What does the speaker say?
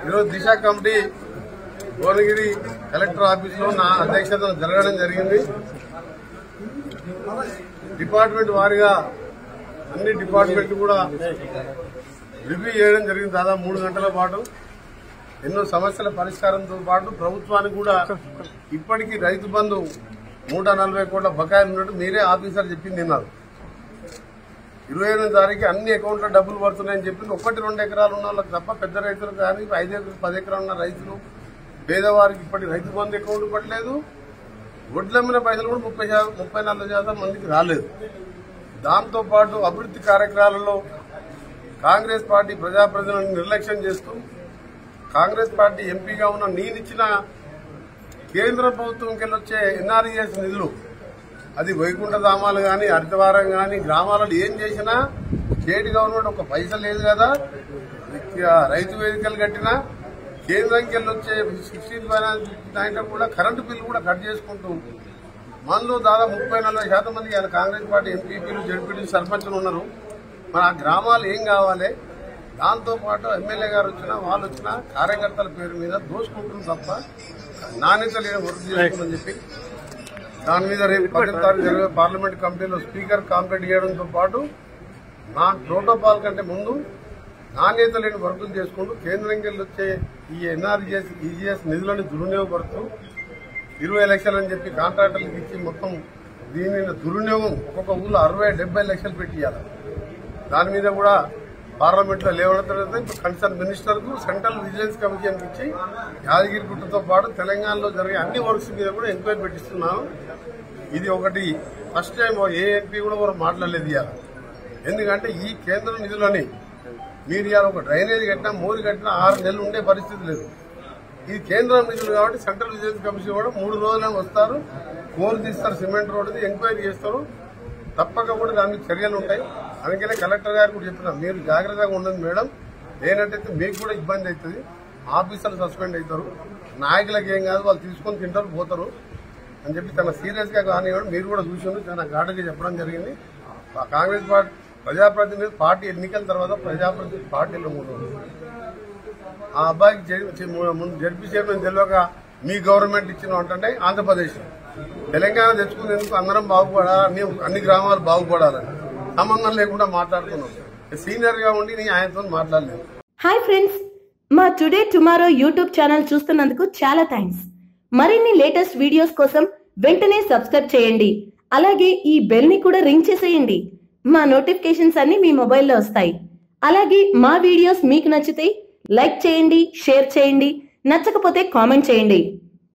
ఈరోజు దిశ committee Bhuvanagiri collector office లో నా అధ్యక్షతన జరగడం జరిగింది. డిపార్ట్మెంట్ వారిగా అన్ని డిపార్ట్మెంట్ కూడా రివ్యూ చేయడం జరిగింది. దాదాపు 3 గంటల పాటు ఎన్నో సమస్యల పరిష్కారంతో పాటు ప్రభుత్వానికి కూడా ఇప్పటికీ రైతు బంధు 140 కోట్ల బకాయిలు ఉన్నట్టు మీరే ఆఫీసర్ చెప్పింది తిన్నారు. 28వ తారీఖు అన్ని అకౌంట్లో డబ్బులు పడుతున్నాయని చెప్పింది. 1-2 ఎకరాలు ఉన్న వాళ్ళకి తప్ప పెద్ద రైతులు కానీ 5 ఎకరాలు 10 ఎకరాలు ఉన్న రైతులు పేదవారికి ఇప్పటి రైతు బంధు అకౌంట్ పడలేదు. వడ్లమ్మిన పైసలు కూడా 34% మందికి రాలేదు. దాంతో పాటు అభివృద్ధి కార్యక్రమాలలో కాంగ్రెస్ పార్టీ ప్రజాప్రతినిధులను నిర్లక్ష్యం చేస్తూ కాంగ్రెస్ పార్టీ ఎంపీగా ఉన్న నేనిచ్చిన కేంద్ర ప్రభుత్వంకి వచ్చే ఎన్ఆర్ఈఎస్ నిధులు అది వైకుంఠధామాలు కానీ హరితవారం కానీ గ్రామాలలో ఏం చేసినా స్టేట్ గవర్నమెంట్ ఒక పైసా లేదు కదా. రైతు వేదికలు కట్టినా కేంద్రంకి వచ్చే 16 ఫైనాన్స్ దాంట్లో కూడా కరెంటు బిల్లు కూడా కట్ చేసుకుంటూ మనలో దాదాపు 30-40% మంది ఆయన కాంగ్రెస్ పార్టీ ఎంపీపీలు జడ్పీలు సర్పంచులు ఉన్నారు. మరి ఆ గ్రామాలు ఏం కావాలి? దాంతో పాటు ఎమ్మెల్యే గారు వచ్చినా వాళ్ళు వచ్చినా కార్యకర్తల పేరు మీద దోసుకుంటుంది తప్ప నాణ్యత లేని వర్క్ చేస్తుందని చెప్పి దాని మీద రేపు 10వ తారీఖు జరిగే పార్లమెంట్ కమిటీలో స్పీకర్ కాంప్లైంట్ చేయడంతో పాటు నా ప్రోటోకాల్ కంటే ముందు నాణ్యత లేని వర్కులు చేసుకుంటూ కేంద్రంకి వచ్చే ఈ ఎన్ఆర్జీఎస్ ఈజీఎస్ నిధులను దుర్వినియోగపడుతూ 20 లక్షలు అని చెప్పి కాంట్రాక్టర్లకు ఇచ్చి మొత్తం దీని దుర్వినియోగం ఒక్కొక్క ఊళ్ళో 60-70 లక్షలు పెట్టియాలి. దాని మీద కూడా పార్లమెంట్ లో లేవనెత్తడం కన్సర్న్ మినిస్టర్ కు సెంట్రల్ విజిలెన్స్ కమిషన్ ఇచ్చి యాదగిరిగుట్టతో పాటు తెలంగాణలో జరిగే అన్ని వర్క్స్ మీద కూడా ఎంక్వైరీ పెట్టిస్తున్నాను. ఇది ఒకటి ఫస్ట్ టైం ఏ ఎంపీ కూడా మనం మాట్లాడలేదు ఇవాళ. ఎందుకంటే ఈ కేంద్ర నిధులని మీరు ఇవాళ ఒక డ్రైనేజ్ కట్టినా మోరి కట్టినా 6 నెలలు ఉండే పరిస్థితి లేదు. ఇది కేంద్ర నిధులు కాబట్టి సెంట్రల్ విజిలెన్స్ కమిషన్ కూడా 3 రోజులే వస్తారు, కోరు తీస్తారు, సిమెంట్ రోడ్డుది ఎంక్వైరీ చేస్తారు. తప్పక కూడా దానికి చర్యలు ఉంటాయి. అందుకనే కలెక్టర్ గారు కూడా చెప్తున్నా మీరు జాగ్రత్తగా ఉండండి మేడం, లేనట్టయితే మీకు కూడా ఇబ్బంది అవుతుంది, ఆఫీసర్లు సస్పెండ్ అవుతారు, నాయకులకు ఏం కాదు వాళ్ళు తీసుకొని తింటారు పోతారు అని చెప్పి చాలా సీరియస్ గా కానివ్వడం మీరు కూడా చూసి చాలా ఘాటుగా చెప్పడం జరిగింది. కాంగ్రెస్ పార్టీ ప్రజాప్రతినిధి పార్టీ ఎన్నికల తర్వాత ప్రజాప్రతినిధి పార్టీలో ఉంటుంది. ఆ అబ్బాయికి జడ్పీ చైర్మన్ తెలియక మీ గవర్నమెంట్ ఇచ్చిన అంటే ఆంధ్రప్రదేశ్ తెలంగాణ తెచ్చుకునేందుకు అందరం బాగుపడాలని అన్ని గ్రామాలు బాగుపడాలని సంబంధం లేకుండా మాట్లాడుతున్నాం. సీనియర్ గా ఉండి నేను ఆయనతో మాట్లాడలేదు. హాయ్ ఫ్రెండ్స్, మా టుడే టుమారో యూట్యూబ్ ఛానల్ చూస్తున్నందుకు చాలా థ్యాంక్స్. మరిన్ని లేటెస్ట్ వీడియోస్ కోసం వెంటనే సబ్స్క్రైబ్ చేయండి. అలాగే ఈ బెల్ ని కూడా రింగ్ చేసేయండి. మా నోటిఫికేషన్స్ అన్ని మీ మొబైల్లో వస్తాయి. అలాగే మా వీడియోస్ మీకు నచ్చితే లైక్ చేయండి, షేర్ చేయండి, నచ్చకపోతే కామెంట్ చేయండి.